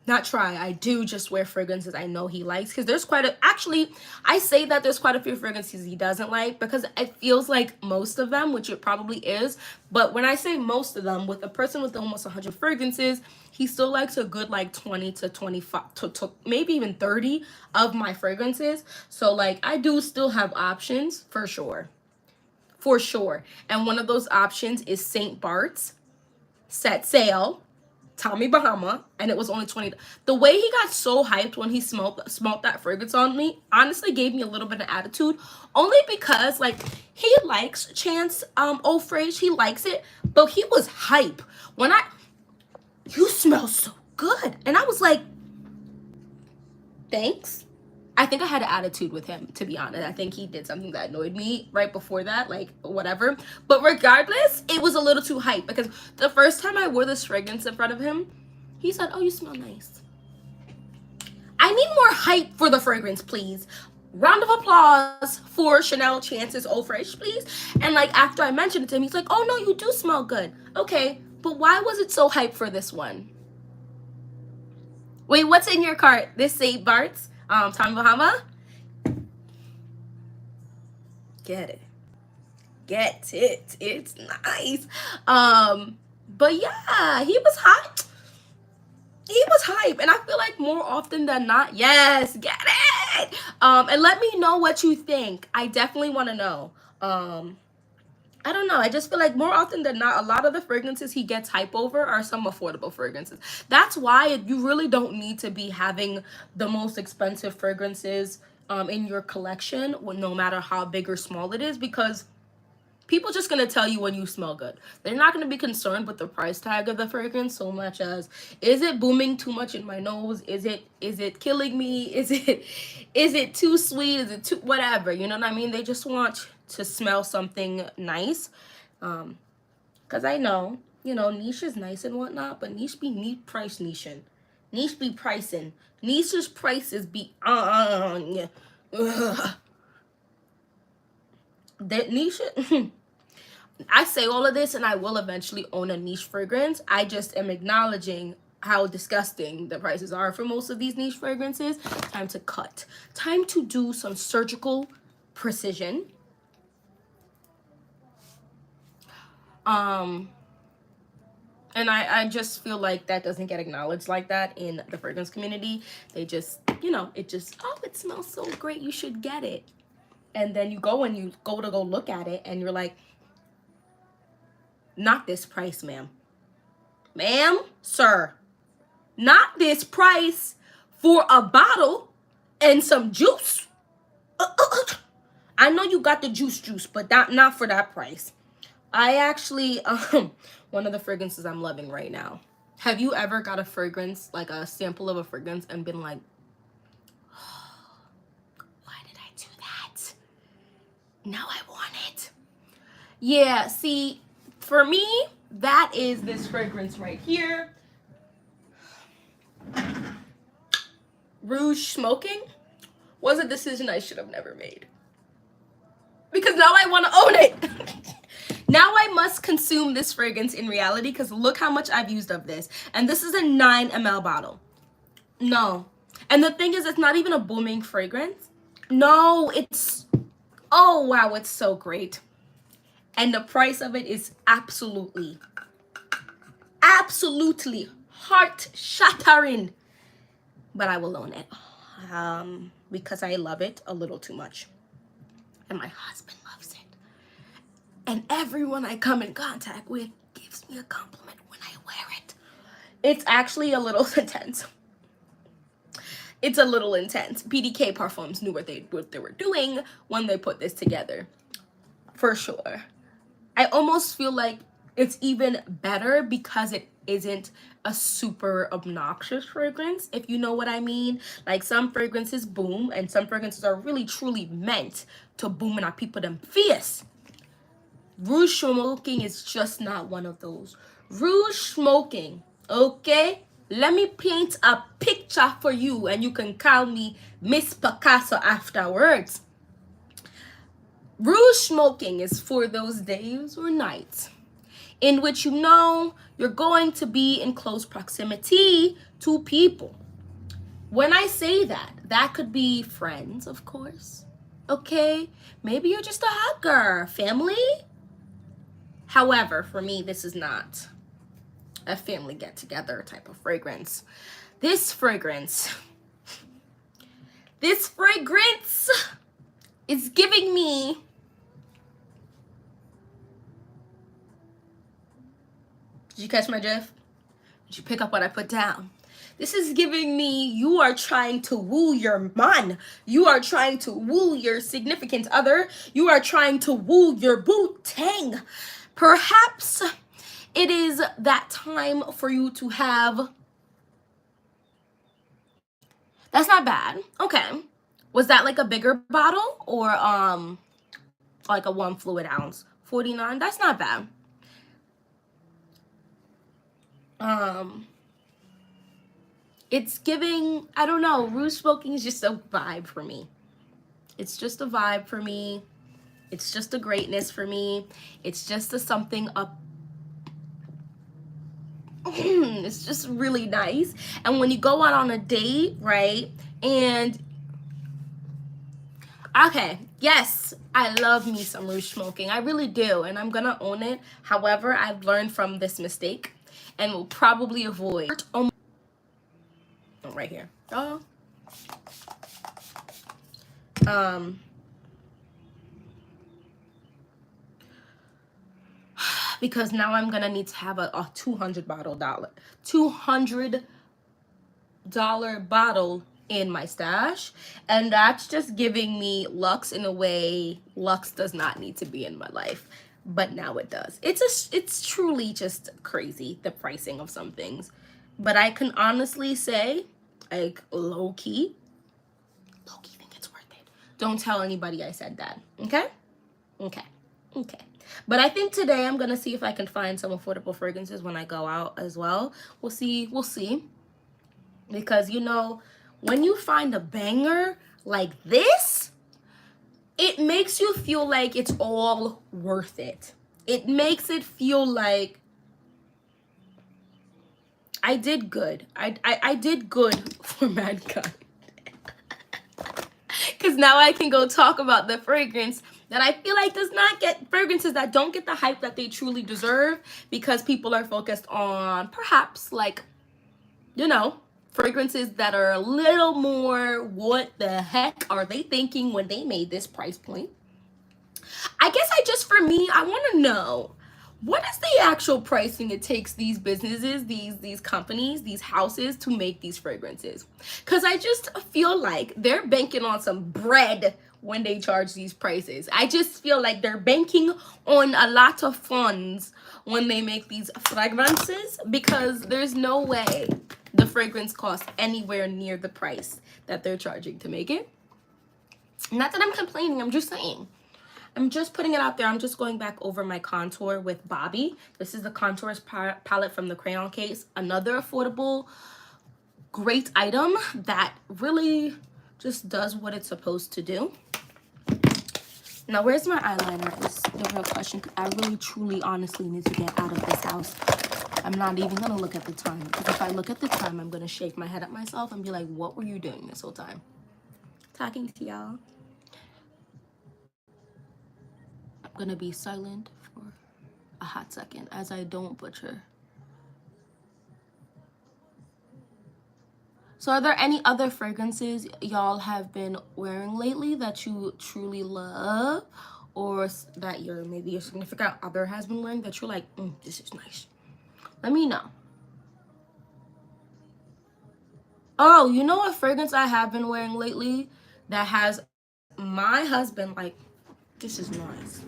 not try, I do just wear fragrances I know he likes, because there's actually, I say that there's quite a few fragrances he doesn't like, because it feels like most of them, which it probably is, but when I say most of them, with a person with almost 100 fragrances, he still likes a good like 20 to 25 to maybe even 30 of my fragrances. So like, I do still have options for sure, and one of those options is St. Bart's Set Sail Tommy Bahama, and it was only 20. The way he got so hyped when he smelled that fragrance on me honestly gave me a little bit of attitude, only because like he likes Chance Eau Fraiche, he likes it, but he was hype when you smell so good, and I was like, thanks. I think I had an attitude with him, to be honest. I think he did something that annoyed me right before that, like, whatever. But regardless, it was a little too hype, because the first time I wore this fragrance in front of him, he said, oh, you smell nice. I need more hype for the fragrance, please. Round of applause for Chanel Chance's Eau Fraiche, please. And like, after I mentioned it to him, he's like, oh no, you do smell good. Okay, but why was it so hype for this one? Wait, what's in your cart? This St. Bart's Tommy Bahama? Get it. It's nice. But yeah, he was hot. He was hype, and I feel like more often than not, yes, get it. And let me know what you think. I definitely want to know. I don't know. I just feel like more often than not, a lot of the fragrances he gets hype over are some affordable fragrances. That's why you really don't need to be having the most expensive fragrances in your collection, no matter how big or small it is, because people just gonna tell you when you smell good. They're not gonna be concerned with the price tag of the fragrance so much as, is it booming too much in my nose? Is it killing me? Is it too sweet? Is it too whatever? You know what I mean? They just want to smell something nice. Cause I know, you know, niche is nice and whatnot, but niche be price niching. Niche be pricing. Niche's prices be yeah. That niche. I say all of this, and I will eventually own a niche fragrance. I just am acknowledging how disgusting the prices are for most of these niche fragrances. Time to cut. Time to do some surgical precision. And I just feel like that doesn't get acknowledged like that in the fragrance community. They just, you know, it just, oh, it smells so great, you should get it. And then you go to look at it, and you're like, not this price, ma'am. Ma'am, sir, not this price for a bottle and some juice. I know you got the juice, but not for that price. I actually, one of the fragrances I'm loving right now. Have you ever got a fragrance, like a sample of a fragrance, and been like, oh, why did I do that? Now I want it. Yeah, see, for me, that is this fragrance right here. Rouge Smoking was a decision I should have never made, because now I want to own it. Now I must consume this fragrance in reality, because look how much I've used of this. And this is a 9 ml bottle. No. And the thing is, it's not even a booming fragrance. No, it's, oh wow, it's so great. And the price of it is absolutely heart-shattering. But I will own it. because I love it a little too much. And my husband loves it. And everyone I come in contact with gives me a compliment when I wear it. It's actually a little intense. It's a little intense. PDK Parfums knew what they were doing when they put this together. For sure. I almost feel like it's even better because it isn't a super obnoxious fragrance, if you know what I mean. Like, some fragrances boom, and some fragrances are really truly meant to boom and our people them fierce. Rouge Smoking is just not one of those. Rouge Smoking, okay? Let me paint a picture for you and you can call me Miss Picasso afterwards. Rouge Smoking is for those days or nights in which you know you're going to be in close proximity to people. When I say that, that could be friends, of course. Okay? Maybe you're just a hugger. Family? However, for me, this is not a family get-together type of fragrance. This fragrance is giving me Did you catch my drift? Did you pick up what I put down? This is giving me, you are trying to woo your man. You are trying to woo your significant other. You are trying to woo your boo tang. Perhaps it is that time for you to have... That's not bad. Okay. Was that like a bigger bottle or like a 1 fluid ounce? $49. That's not bad. It's giving, I don't know, Rouge Smoking is just a vibe for me. It's just a vibe for me. It's just a greatness for me. It's just a something up. It's just really nice. And when you go out on a date, right? And okay, yes, I love me some Rouge Smoking. I really do, and I'm gonna own it. However, I've learned from this mistake and will probably avoid right here. Because now I'm gonna need to have a $200 bottle in my stash, and that's just giving me Luxe in a way Luxe does not need to be in my life, but now it does. It's truly just crazy, the pricing of some things, but I can honestly say, like, low-key think it's worth it. Don't tell anybody I said that. Okay. But I think today I'm gonna see if I can find some affordable fragrances when I go out as well. We'll see. Because, you know, when you find a banger like this, it makes you feel like it's all worth it. It makes it feel like I did good. I did good for mankind. Because now I can go talk about the fragrance that I feel like does not get, fragrances that don't get the hype that they truly deserve, because people are focused on perhaps, like, you know, fragrances that are a little more, what the heck are they thinking when they made this price point? I guess for me, I want to know, what is the actual pricing it takes these businesses, these companies, these houses to make these fragrances? Because I just feel like they're banking on some bread when they charge these prices. I just feel like they're banking on a lot of funds when they make these fragrances, because there's no way the fragrance costs anywhere near the price that they're charging to make it. Not that I'm complaining, I'm just saying. I'm just putting it out there. I'm just going back over my contour with Bobbi. This is the Contours palette from the Crayon Case. Another affordable, great item that really just does what it's supposed to do. Now, where's my eyeliner is the real question. I really, truly, honestly need to get out of this house. I'm not even going to look at the time. Because if I look at the time, I'm going to shake my head at myself and be like, what were you doing this whole time? Talking to y'all. I'm gonna be silent for a hot second as I don't butcher. So are there any other fragrances y'all have been wearing lately that you truly love, or that maybe your significant other has been wearing that you're like, this is nice? Let me know. Oh, you know what fragrance I have been wearing lately that has my husband like, this is nice.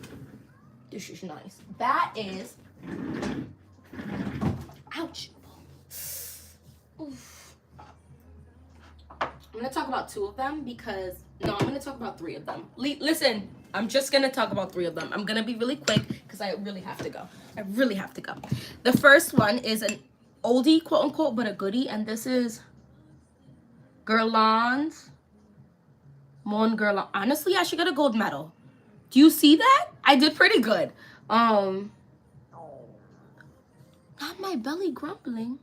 This is nice. That is, ouch. Oof. I'm gonna talk about 2 of them because, no, I'm gonna talk about 3 of them. Listen, I'm just gonna talk about 3 of them. I'm gonna be really quick because I really have to go. I really have to go. The first one is an oldie, quote unquote, but a goodie, and this is Guerlain's Mon Guerlain. Honestly, I should get a gold medal. Do you see that? I did pretty good. Not my belly grumbling.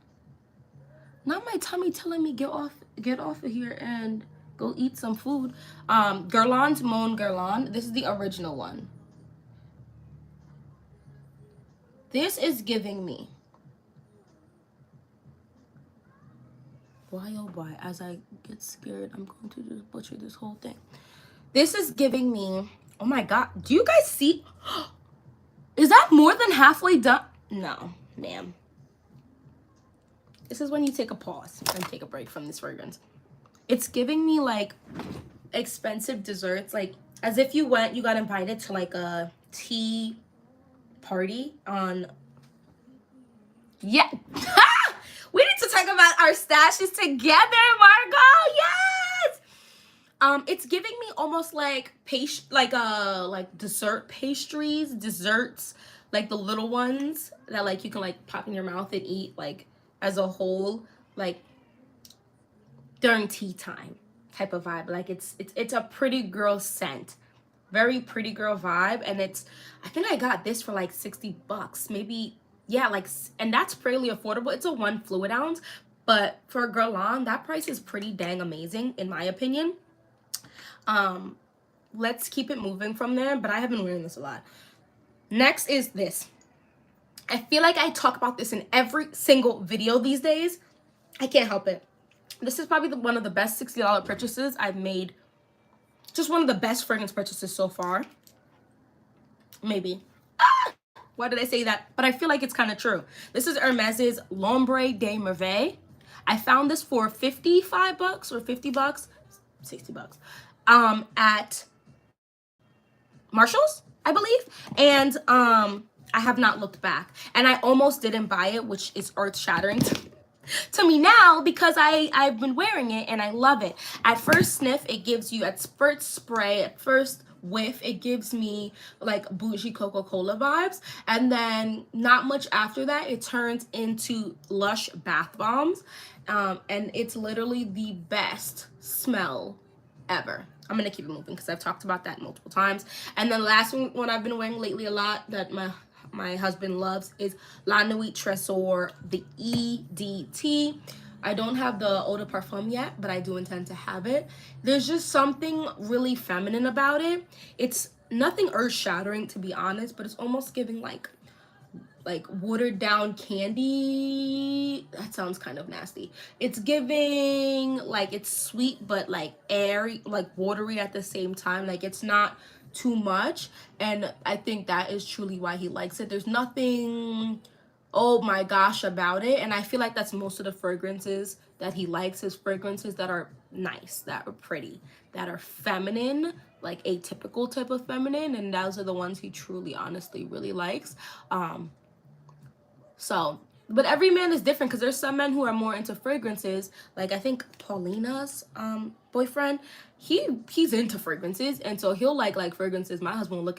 Not my tummy telling me get off of here and go eat some food. Guerlain's Mon Guerlain. This is the original one. This is giving me, why oh why, as I get scared, I'm going to just butcher this whole thing. This is giving me, oh my god, do you guys see? Is that more than halfway done? No, ma'am. This is when you take a pause and take a break from this fragrance. It's giving me like expensive desserts, like as if you got invited to like a tea party on, yeah. We need to talk about our stashes together, Margot. Yes. It's giving me almost like dessert pastries, desserts, like the little ones that like you can like pop in your mouth and eat like as a whole, like during tea time type of vibe. Like it's a pretty girl scent, very pretty girl vibe, and I think I got this for like $60, maybe. Yeah, like, and that's fairly affordable. It's a 1 fluid ounce, but for a Guerlain, that price is pretty dang amazing in my opinion. Let's keep it moving from there, but I have been wearing this a lot. Next is this. I feel like I talk about this in every single video these days. I can't help it. This is probably one of the best $60 purchases I've made. Just one of the best fragrance purchases so far. Maybe. Why did I say that? But I feel like it's kind of true. This is Hermès's L'Ombre de Merveille. I found this for $55 or $50, $60, at Marshall's, I believe. And I have not looked back. And I almost didn't buy it, which is earth-shattering to me now because I've been wearing it and I love it. At first sniff, it gives you, at first spray, at first whiff, it gives me like bougie Coca-Cola vibes, and then not much after that it turns into Lush bath bombs, and it's literally the best smell ever. I'm gonna keep it moving because I've talked about that multiple times. And then the last one I've been wearing lately a lot that my husband loves is La Nuit Trésor, the EDT. I don't have the eau de parfum yet, but I do intend to have it. There's just something really feminine about it. It's nothing earth-shattering, to be honest, but it's almost giving like watered down candy. That sounds kind of nasty. It's giving like, it's sweet but like airy, like watery at the same time. Like it's not too much, and I think that is truly why he likes it. There's nothing, oh my gosh, about it, and I feel like that's most of the fragrances that he likes, his fragrances that are nice, that are pretty, that are feminine, like atypical type of feminine, and those are the ones he truly honestly really likes. So, but every man is different because there's some men who are more into fragrances. Like I think Paulina's boyfriend, he's into fragrances, and so he'll like fragrances. My husband will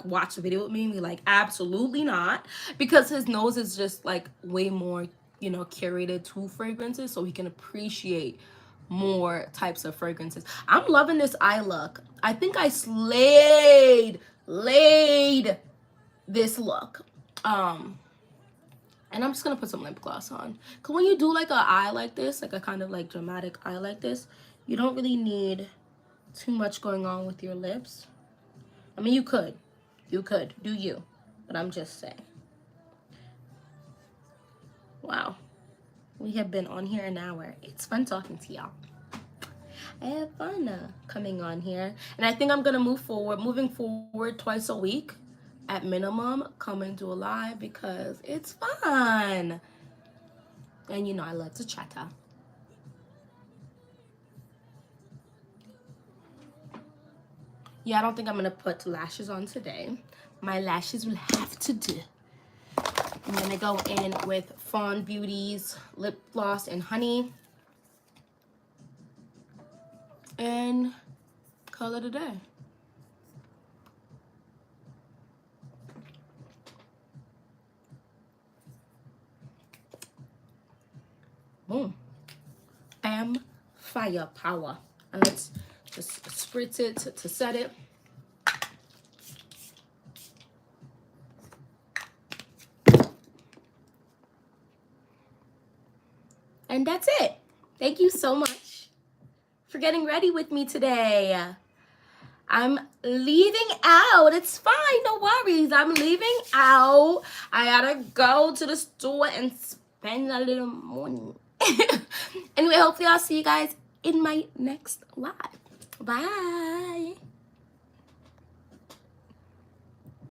watch the video with me and be like, absolutely not, because his nose is just like way more, curated to fragrances, so he can appreciate more types of fragrances. I'm loving this eye look. I think I laid this look. And I'm just gonna put some lip gloss on. Cause when you do like an eye like this, like a kind of like dramatic eye like this, you don't really need too much going on with your lips. I mean, you could do you, but I'm just saying. Wow. We have been on here an hour. It's fun talking to y'all. I have fun coming on here. And I think I'm going to moving forward twice a week at minimum, come and do a live because it's fun. And you know, I love to chatter. Yeah, I don't think I'm going to put lashes on today. My lashes will have to do. I'm going to go in with Fawn Beauty's lip gloss and honey. And call it a day. Boom. Bam. Firepower. And let's just spritz it to set it. And that's it. Thank you so much for getting ready with me today. I'm leaving out. It's fine. No worries. I'm leaving out. I gotta go to the store and spend a little money. Anyway, hopefully I'll see you guys in my next live. Bye.